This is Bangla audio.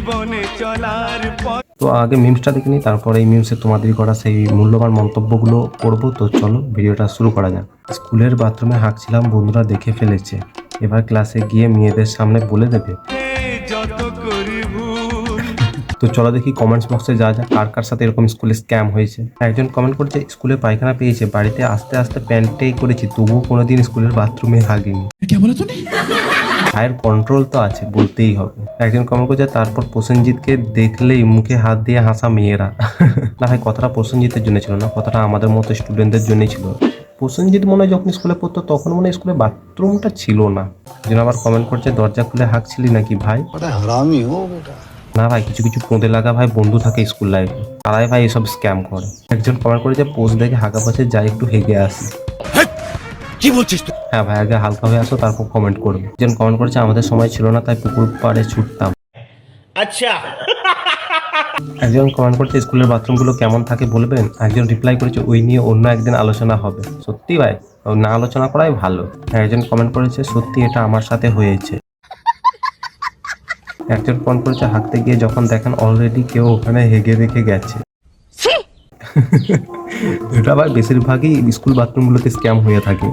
জীবনে চলার পথ। তো আগে মিমসটা দেখে নিই, তারপরে এই মিমসে তোমাদের করা সেই মূল্যবান মন্তব্যগুলো করবো। তো চলো ভিডিওটা শুরু করা যাক। স্কুলের বাথরুমে হাঁকছিলাম, বন্ধুরা দেখে ফেলেছে, এবার ক্লাসে গিয়ে মেয়েদের সামনে বলে দেবে। যত করি ভুল। তো চলো দেখি কমেন্টস বক্সে যা যা কার কার সাথে এরকম স্কুলে স্ক্যাম হয়েছে। একজন কমেন্ট করেছে, স্কুলে পায়খানা পেয়েছে, বাড়িতে আস্তে আস্তে প্যান্টেই করেছি, তবুও কোনোদিন স্কুলের বাথরুমে হাগিনি। ভাইয়ের কন্ট্রোল তো আছে, বলতেই হবে। একজন কমেন্ট করছে, তারপর প্রসেনজিৎকে দেখলেই মুখে হাত দিয়ে হাসা মেয়েরা। না ভাই, কথাটা প্রসেনজিতের জন্য ছিল না, কথাটা আমাদের মতো স্টুডেন্টদের জন্যই ছিল। প্রসেনজিৎ মনে হয় যখন স্কুলে পড়তো তখন মনে হয় স্কুলে বাথরুমটা ছিল না। একজন আবার কমেন্ট করছে, দরজা খুলে হাঁকছিলি নাকি ভাই? না ভাই, কিছু কিছু পোঁদে লাগা ভাই বন্ধু থাকে স্কুল লাইফে, তারাই ভাই এসব স্ক্যাম করে। একজন কমেন্ট করেছে, পোস্ট দেখে হাঁকা পাশে যাই একটু হেগে আসি। কি বলছিস তুই? হ্যাঁ ভাই, আগে হালকা হয়ে আসো তারপর কমেন্ট করবে। একজন কমেন্ট করেছে, আমাদের সময় ছিল না তাই পুকুর পাড়ে ছুটতাম। আচ্ছা। একজন কমেন্ট করছে, স্কুলের বাথরুমগুলো কেমন থাকে বলবেন? একজন রিপ্লাই করেছে, ওই নিয়ে অন্য একদিন আলোচনা হবে। সত্যি ভাই, না আলোচনা করাই ভালো। একজন কমেন্ট করেছে, সত্যি এটা আমার সাথে হয়েছে। একজন কমেন্ট করেছে, হাঁকতে গিয়ে যখন দেখেন অলরেডি কেউ ওখানে হেগে রেখে গেছে। এটা ভাই বেশিরভাগই স্কুল বাথরুমগুলোতে স্ক্যাম হয়ে থাকে।